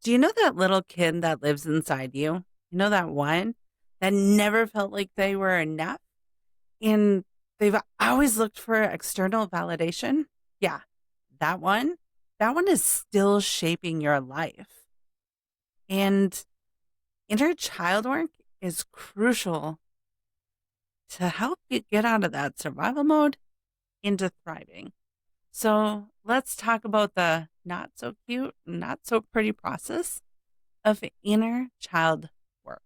Do you know that little kid that lives inside you? You know that one that never felt like they were enough and they've always looked for external validation? Yeah, that one. That one is still shaping your life. And inner child work is crucial to help you get out of that survival mode into thriving. So let's talk about the not so cute, not so pretty process of inner child work.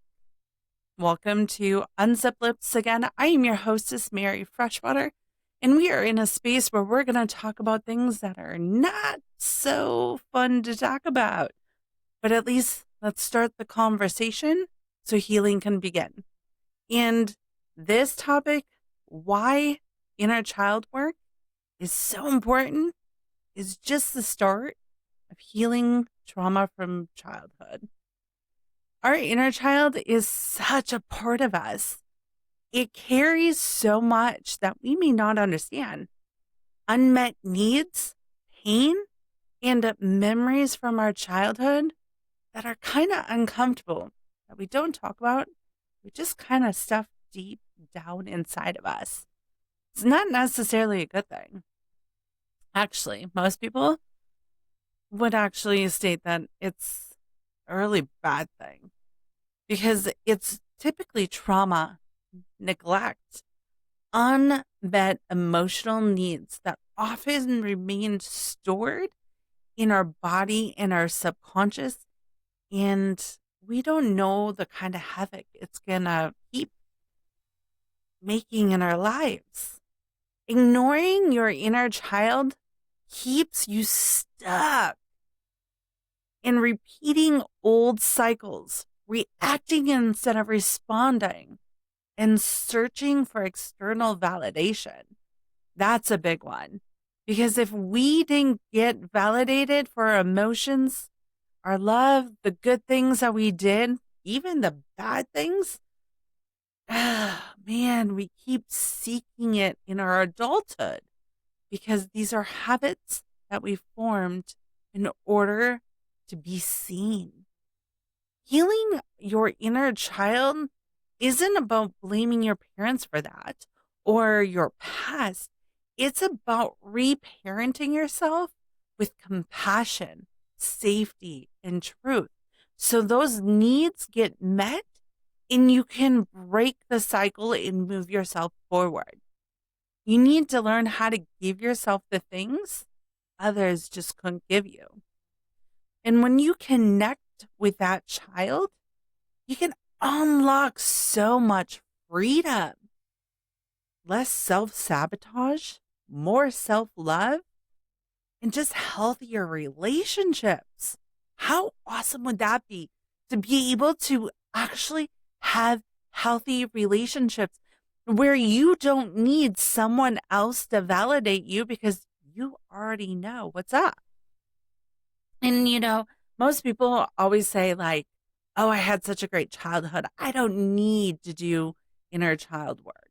Welcome to Unzipped Lips again. I am your hostess, Mary Freshwater, and we are in a space where we're going to talk about things that are not so fun to talk about. But at least let's start the conversation so healing can begin. And this topic, why inner child work is so important, is just the start of healing trauma from childhood. Our inner child is such a part of us. It carries so much that we may not understand. Unmet needs, pain, and memories from our childhood that are kind of uncomfortable, that we don't talk about. We just kind of stuff deep down inside of us. It's not necessarily a good thing. Actually, most people would actually state that it's a really bad thing because it's typically trauma, neglect, unmet emotional needs that often remain stored in our body and our subconscious. And we don't know the kind of havoc it's going to keep making in our lives. Ignoring your inner child keeps you stuck in repeating old cycles, reacting instead of responding, and searching for external validation. That's a big one. Because if we didn't get validated for our emotions, our love, the good things that we did, even the bad things, man, we keep seeking it in our adulthood because these are habits that we formed in order to be seen. Healing your inner child isn't about blaming your parents for that or your past. It's about reparenting yourself with compassion, safety, and truth. So those needs get met and you can break the cycle and move yourself forward. You need to learn how to give yourself the things others just couldn't give you. And when you connect with that child, you can unlock so much freedom, less self sabotage, more self love, and just healthier relationships. How awesome would that be to be able to actually have healthy relationships where you don't need someone else to validate you because you already know what's up? And, most people always say, like, oh, I had such a great childhood. I don't need to do inner child work.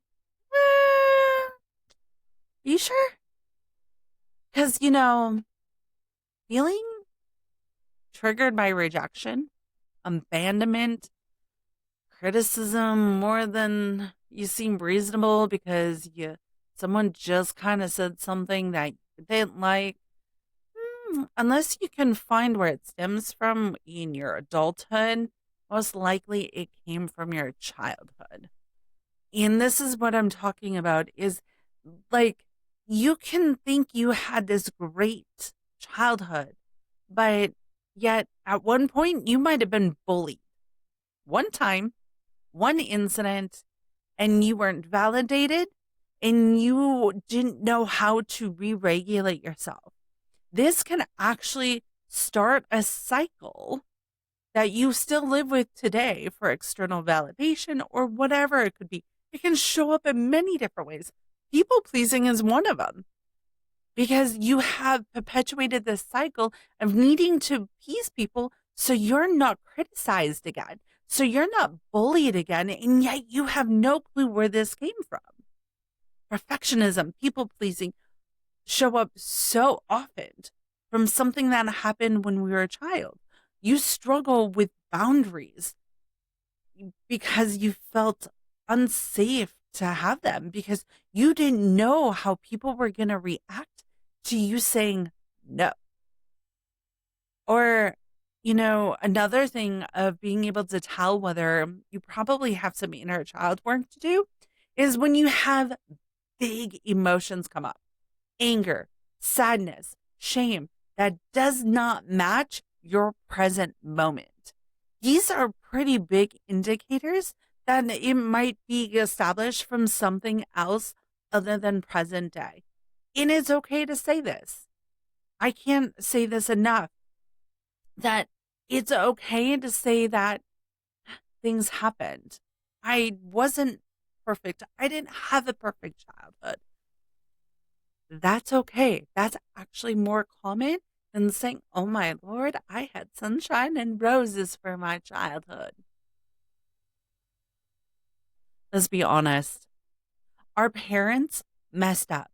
Are you sure? Because, feeling triggered by rejection, abandonment, criticism more than you seem reasonable because someone just kind of said something that you didn't like. Unless you can find where it stems from in your adulthood, most likely it came from your childhood. And this is what I'm talking about is like you can think you had this great childhood, but yet at one point you might have been bullied one time, one incident, and you weren't validated and you didn't know how to re regulate yourself. This can actually start a cycle that you still live with today for external validation or whatever it could be. It can show up in many different ways. People pleasing is one of them because you have perpetuated this cycle of needing to please people so you're not criticized again, so you're not bullied again, and yet you have no clue where this came from. Perfectionism, people pleasing show up so often from something that happened when we were a child. You struggle with boundaries because you felt unsafe to have them because you didn't know how people were going to react to you saying no. Or, another thing of being able to tell whether you probably have some inner child work to do is when you have big emotions come up, anger, sadness, shame, that does not match your present moment. These are pretty big indicators that it might be established from something else other than present day. And it's okay to say this. I can't say this enough, that it's okay to say that things happened. I wasn't perfect. I didn't have a perfect childhood. That's okay. That's actually more common than saying, oh my Lord, I had sunshine and roses for my childhood. Let's be honest. Our parents messed up.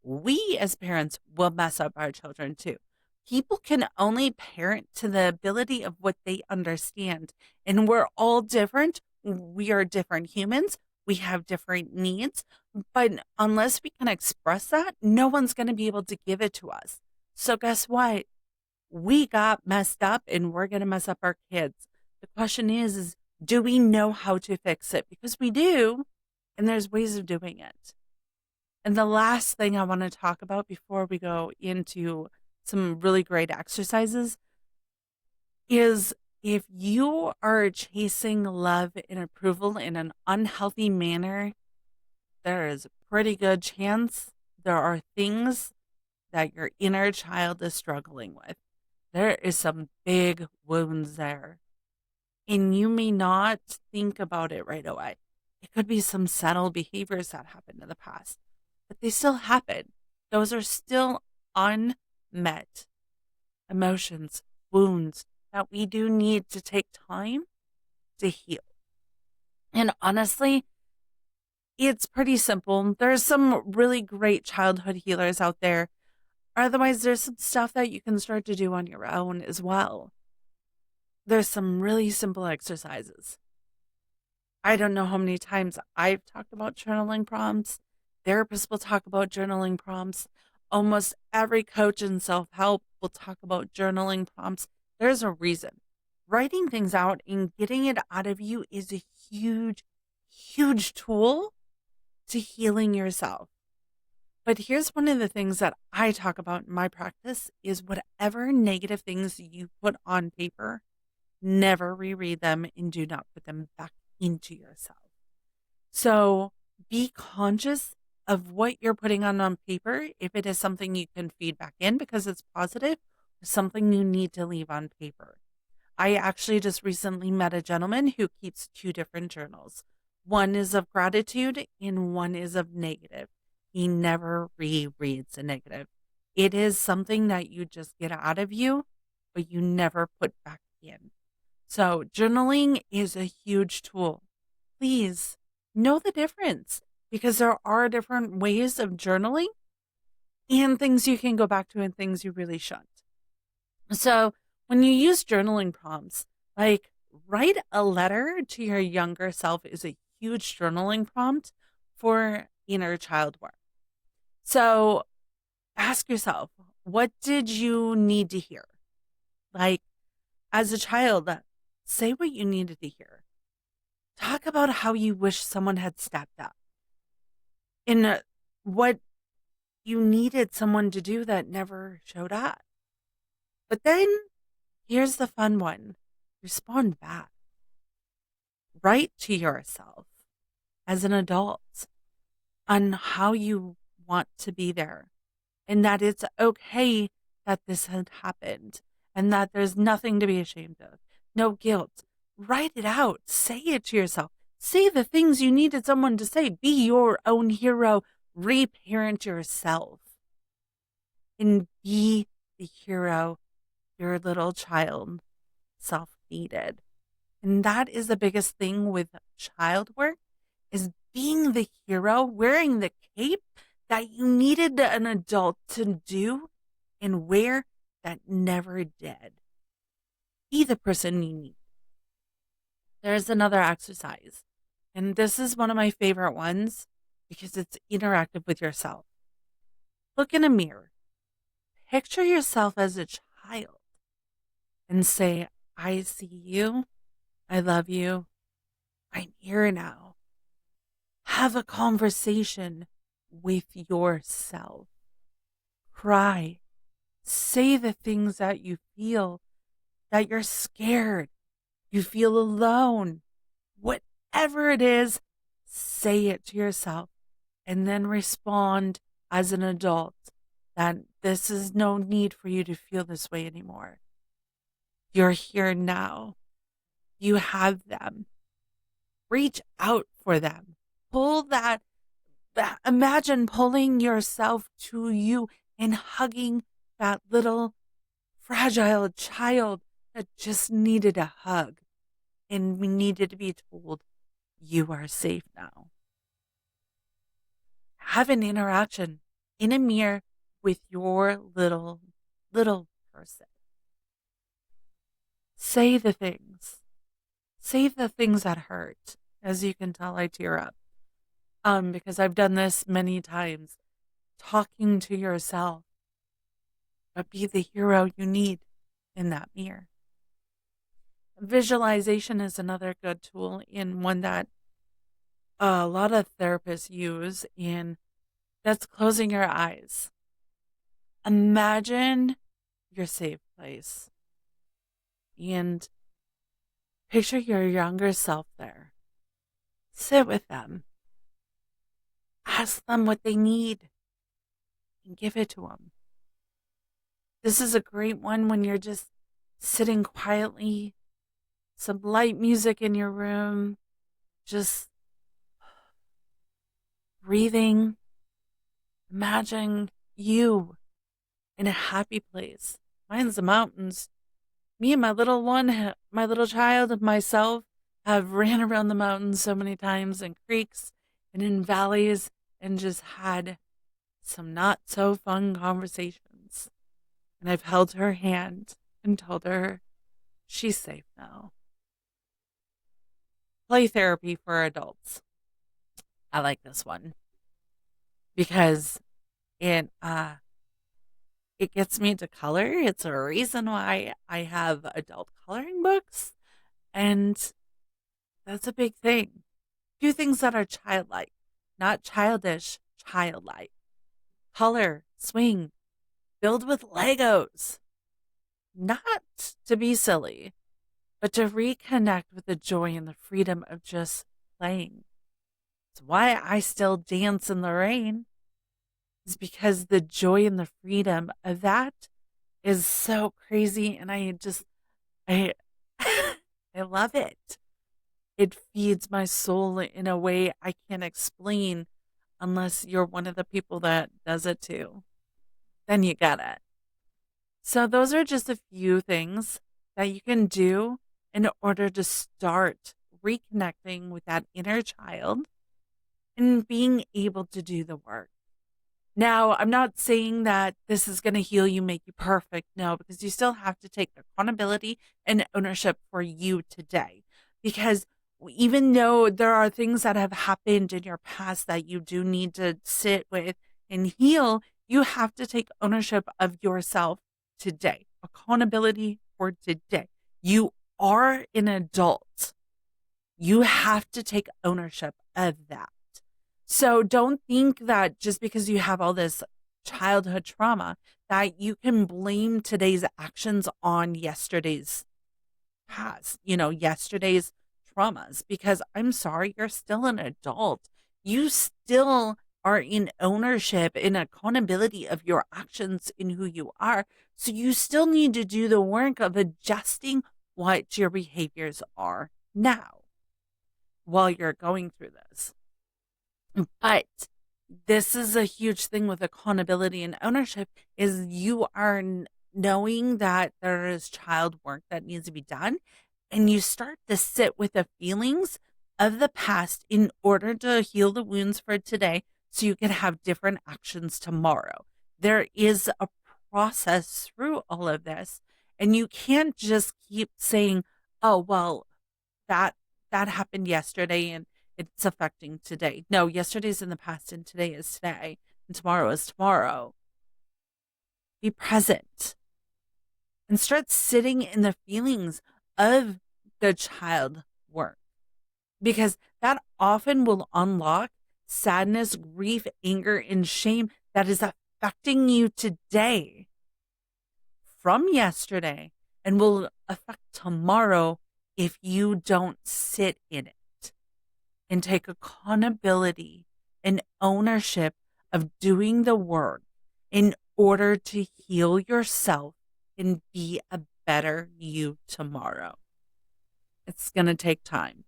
We as parents will mess up our children too. People can only parent to the ability of what they understand. And we're all different. We are different humans. We have different needs. But unless we can express that, no one's going to be able to give it to us. So guess what? We got messed up and we're going to mess up our kids. The question is, do we know how to fix it? Because we do, and there's ways of doing it. And the last thing I want to talk about before we go into some really great exercises is if you are chasing love and approval in an unhealthy manner, there is a pretty good chance there are things that your inner child is struggling with. There is some big wounds there. And you may not think about it right away. It could be some subtle behaviors that happened in the past, but they still happen. Those are still unmet emotions, wounds that we do need to take time to heal. And honestly, it's pretty simple. There's some really great childhood healers out there. Otherwise, there's some stuff that you can start to do on your own as well. There's some really simple exercises. I don't know how many times I've talked about journaling prompts. Therapists will talk about journaling prompts. Almost every coach in self-help will talk about journaling prompts. There's a reason. Writing things out and getting it out of you is a huge, huge tool to healing yourself. But here's one of the things that I talk about in my practice is whatever negative things you put on paper, never reread them and do not put them back into yourself. So be conscious of what you're putting on paper. If it is something you can feed back in because it's positive, or something you need to leave on paper. I actually just recently met a gentleman who keeps two different journals. One is of gratitude and one is of negative. He never rereads a negative. It is something that you just get out of you, but you never put back in. So journaling is a huge tool. Please know the difference because there are different ways of journaling and things you can go back to and things you really shouldn't. So when you use journaling prompts, like write a letter to your younger self is a huge journaling prompt for inner child work. So ask yourself, what did you need to hear? Like as a child, say what you needed to hear. Talk about how you wish someone had stepped up and what you needed someone to do that never showed up. But then here's the fun one. Respond back. Write to yourself as an adult on how you want to be there and that it's okay that this had happened and that there's nothing to be ashamed of. No guilt. Write it out. Say it to yourself. Say the things you needed someone to say. Be your own hero. Reparent yourself. And be the hero your little child self needed. And that is the biggest thing with child work is being the hero, wearing the cape that you needed an adult to do and wear that never did. be the person you need. There's another exercise, and this is one of my favorite ones because it's interactive with yourself. Look in a mirror, picture yourself as a child, and say, I see you, I love you, I'm here now. Have a conversation with yourself. Cry. Say the things that you feel, that you're scared, you feel alone. Whatever it is, say it to yourself and then respond as an adult that this is no need for you to feel this way anymore. You're here now. You have them. Reach out for them. Pull imagine pulling yourself to you and hugging that little fragile child that just needed a hug and we needed to be told, you are safe now. Have an interaction in a mirror with your little person. Say the things. Say the things that hurt. As you can tell, I tear up. Because I've done this many times. Talking to yourself. But be the hero you need in that mirror. Visualization is another good tool, in one that a lot of therapists use, in that's closing your eyes. Imagine your safe place and picture your younger self there. Sit with them. Ask them what they need and give it to them. This is a great one when you're just sitting quietly, some light music in your room, just breathing. Imagine you in a happy place. Mine's the mountains. Me and my little one, my little child and myself have ran around the mountains so many times, in creeks and in valleys, and just had some not so fun conversations. And I've held her hand and told her she's safe now. Play therapy for adults. I like this one because it gets me to color. It's a reason why I have adult coloring books, and that's a big thing. Do things that are childlike, not childish, childlike. Color, swing, build with Legos. Not to be silly, but to reconnect with the joy and the freedom of just playing. It's why I still dance in the rain. Is because the joy and the freedom of that is so crazy, and I I love it. It feeds my soul in a way I can't explain unless you're one of the people that does it too. Then you get it. So those are just a few things that you can do in order to start reconnecting with that inner child and being able to do the work. Now, I'm not saying that this is going to heal you, make you perfect. No, because you still have to take accountability and ownership for you today. Because even though there are things that have happened in your past that you do need to sit with and heal, you have to take ownership of yourself today. Accountability for today. You are an adult. You have to take ownership of that. So don't think that just because you have all this childhood trauma that you can blame today's actions on yesterday's past, yesterday's traumas, because I'm sorry, you're still an adult. You still are in ownership and accountability of your actions in who you are. So you still need to do the work of adjusting what your behaviors are now while you're going through this. But this is a huge thing with accountability and ownership, is you are knowing that there is child work that needs to be done, and you start to sit with the feelings of the past in order to heal the wounds for today so you can have different actions tomorrow. There is a process through all of this, And you can't just keep saying, oh, well, that that happened yesterday and it's affecting today. No, yesterday's in the past and today is today and tomorrow is tomorrow. Be present and start sitting in the feelings of the child work because that often will unlock sadness, grief, anger, and shame that is affecting you today from yesterday and will affect tomorrow if you don't sit in it and take accountability and ownership of doing the work in order to heal yourself and be a better you tomorrow. It's going to take time.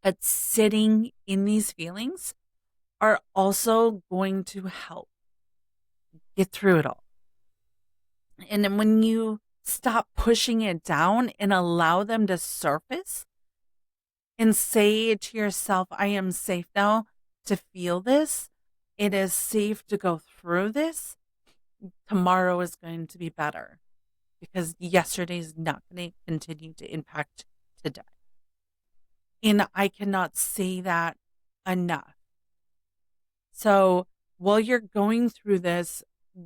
But sitting in these feelings are also going to help get through it all. And then when you stop pushing it down and allow them to surface and say to yourself, I am safe now to feel this. It is safe to go through this. Tomorrow is going to be better because yesterday is not going to continue to impact today. And I cannot say that enough. So while you're going through this,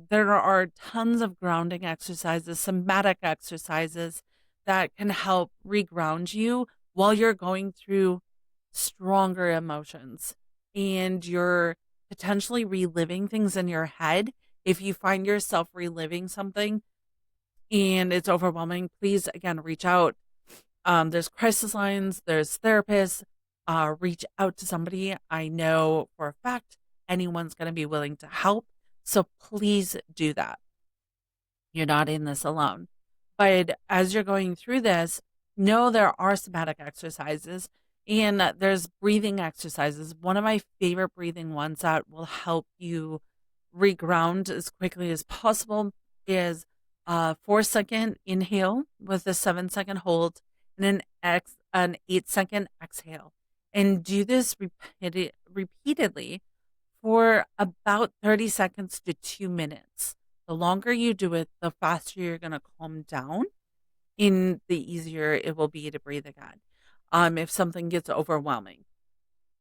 there are tons of grounding exercises, somatic exercises that can help reground you while you're going through stronger emotions and you're potentially reliving things in your head. If you find yourself reliving something and it's overwhelming, please again reach out. There's crisis lines, there's therapists. Reach out to somebody. I know for a fact anyone's going to be willing to help. So please do that. You're not in this alone. But as you're going through this, know there are somatic exercises and there's breathing exercises. One of my favorite breathing ones that will help you reground as quickly as possible is a 4-second inhale with a 7-second hold and an 8-second exhale. And do this repeatedly for about 30 seconds to 2 minutes. The longer you do it, the faster you're going to calm down and the easier it will be to breathe again. If something gets overwhelming.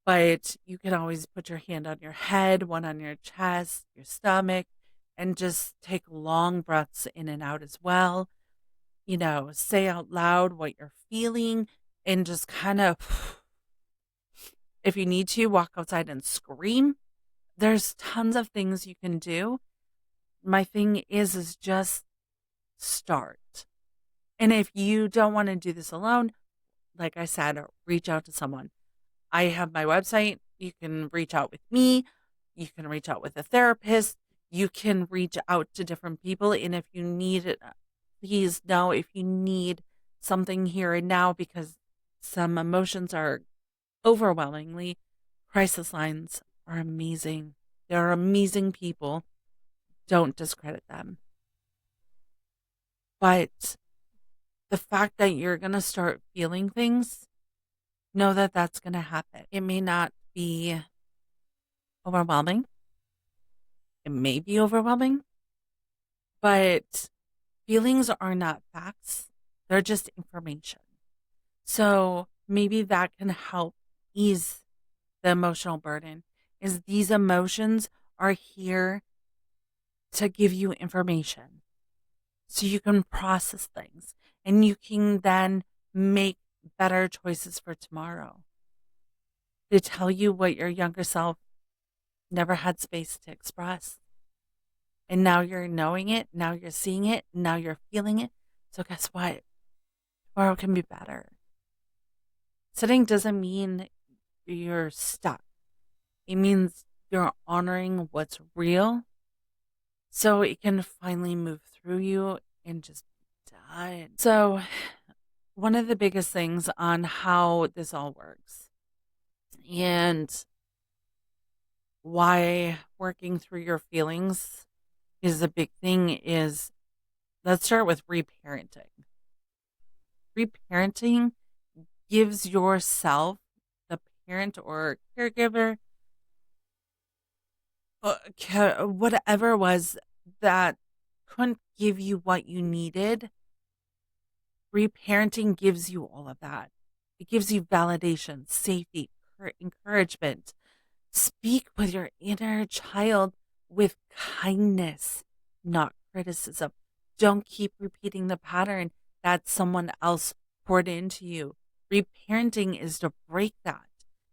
But you can always put your hand on your head, one on your chest, your stomach, and just take long breaths in and out as well. Say out loud what you're feeling and just kind of, if you need to, walk outside and scream. There's tons of things you can do. My thing is just start. And if you don't want to do this alone, like I said, reach out to someone. I have my website. You can reach out with me. You can reach out with a therapist. You can reach out to different people. And if you need it, please know if you need something here and now because some emotions are overwhelmingly, crisis lines are amazing. They're amazing people. Don't discredit them. But the fact that you're going to start feeling things, know that that's going to happen. It may not be overwhelming. It may be overwhelming, but feelings are not facts. They're just information. So maybe that can help ease the emotional burden is these emotions are here to give you information so you can process things and you can then make better choices for tomorrow. To tell you what your younger self never had space to express. And now you're knowing it, now you're seeing it, now you're feeling it. So guess what? Tomorrow can be better. Sitting doesn't mean you're stuck. It means you're honoring what's real so it can finally move through you and just be done. So one of the biggest things on how this all works and why working through your feelings is a big thing is let's start with reparenting. Reparenting gives yourself, the parent or caregiver, whatever it was that couldn't give you what you needed Reparenting gives you all of that. It gives you validation, safety, encouragement. Speak with your inner child with kindness, not criticism. Don't keep repeating the pattern that someone else poured into you. Reparenting is to break that,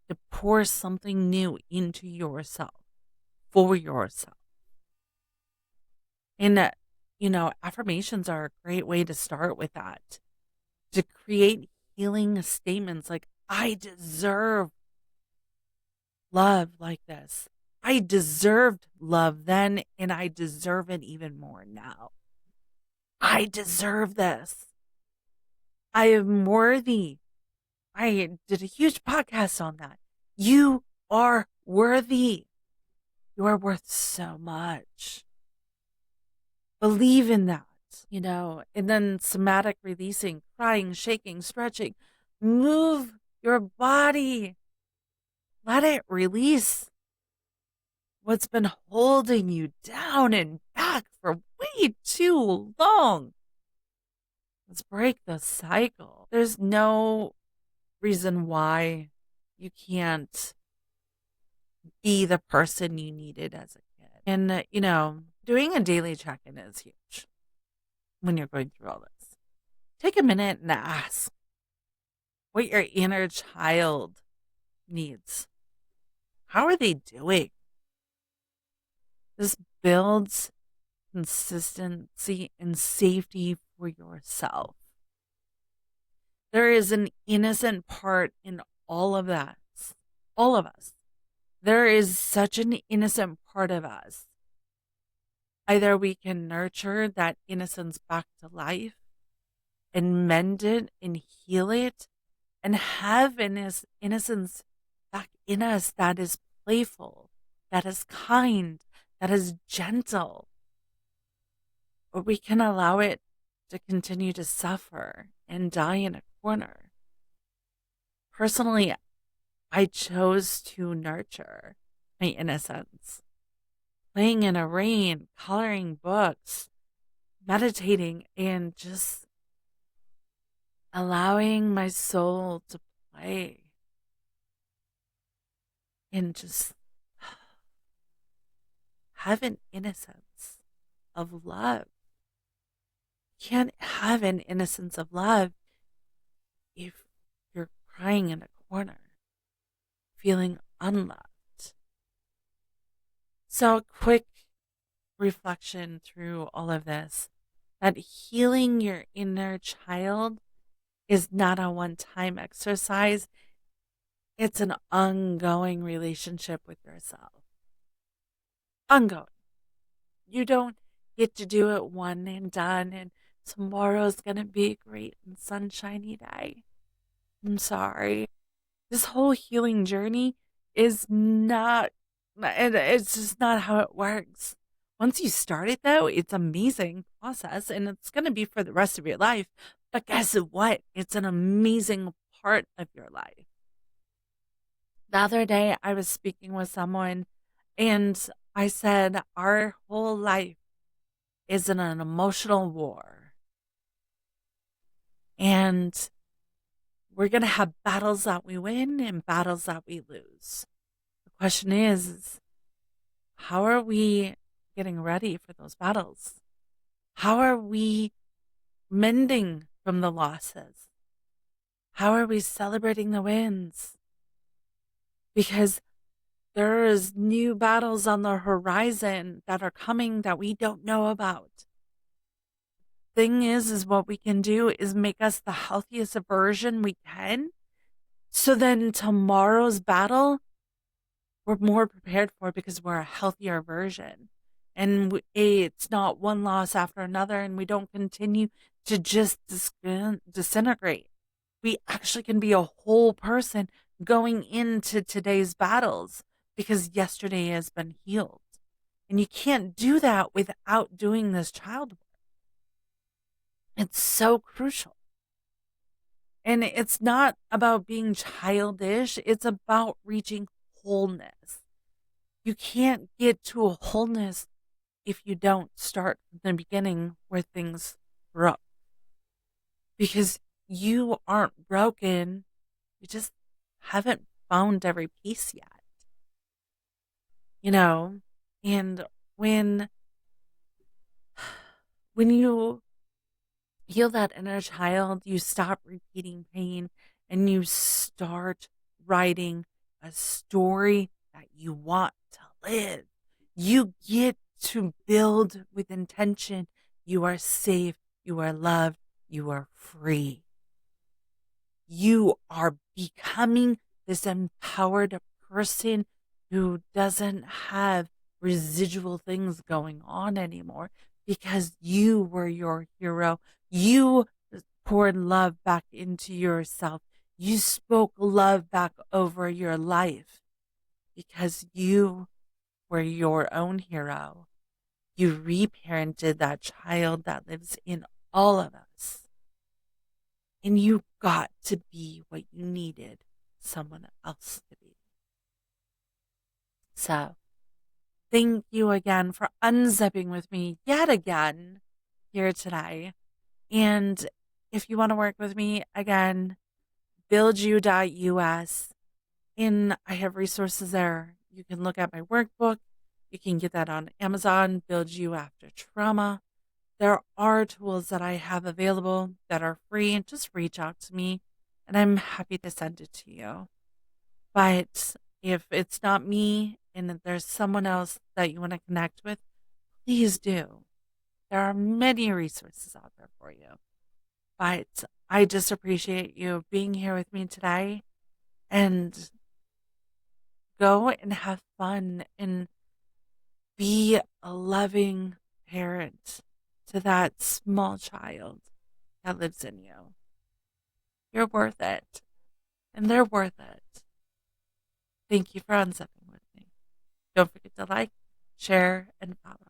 to pour something new into yourself, for yourself. And, affirmations are a great way to start with that, to create healing statements like, I deserve love like this. I deserved love then, and I deserve it even more now. I deserve this. I am worthy. I did a huge podcast on that. You are worthy. You are worth so much. Believe in that, and then somatic releasing, crying, shaking, stretching. Move your body. Let it release what's been holding you down and back for way too long. Let's break the cycle. There's no reason why you can't be the person you needed as a kid. And, doing a daily check in is huge when you're going through all this. Take a minute and ask what your inner child needs. How are they doing? This builds consistency and safety for yourself. There is an innocent part in all of that. All of us. There is such an innocent part of us. Either we can nurture that innocence back to life and mend it and heal it and have innocence back in us that is playful, that is kind, that is gentle. Or we can allow it to continue to suffer and die in a corner. Personally, I chose to nurture my innocence. Playing in a rain, coloring books, meditating, and just allowing my soul to play. And just have an innocence of love. You can't have an innocence of love if you're crying in a corner, feeling unloved. So, a quick reflection through all of this, that healing your inner child is not a one-time exercise. It's an ongoing relationship with yourself. Ongoing. You don't get to do it one and done, and tomorrow's going to be a great and sunshiny day. I'm sorry. This whole healing journey is not, it's just not how it works. Once you start it, though, it's an amazing process, and it's going to be for the rest of your life. But guess what? It's an amazing part of your life. The other day, I was speaking with someone, and I said, our whole life is in an emotional war. And we're going to have battles that we win and battles that we lose. The question is, how are we getting ready for those battles? How are we mending from the losses? How are we celebrating the wins? Because there is new battles on the horizon that are coming that we don't know about. Thing is what we can do is make us the healthiest version we can. So then tomorrow's battle, we're more prepared for because we're a healthier version. And it's not one loss after another, and we don't continue to just disintegrate. We actually can be a whole person going into today's battles because yesterday has been healed. And you can't do that without doing this child work. It's so crucial. And it's not about being childish. It's about reaching wholeness. You can't get to a wholeness if you don't start from the beginning where things broke. because you aren't broken. You just haven't found every piece yet, you know? And when when you heal that inner child, you stop repeating pain and you start writing a story that you want to live. You get to build with intention. You are safe, you are loved, you are free. You are becoming this empowered person who doesn't have residual things going on anymore because you were your hero. You poured love back into yourself. You spoke love back over your life because you were your own hero. You reparented that child that lives in all of us. And you got to be what you needed someone else to be. So, thank you again for unzipping with me yet again here today. And if you want to work with me again, buildyou.us. And I have resources there. You can look at my workbook. You can get that on Amazon, Build You After Trauma. There are tools that I have available that are free. Just reach out to me and I'm happy to send it to you. But if it's not me and if there's someone else that you want to connect with, please do. There are many resources out there for you. But I just appreciate you being here with me today and go and have fun and be a loving parent to that small child that lives in you. You're worth it, and they're worth it. Thank you for unzipping with me. Don't forget to like, share, and follow.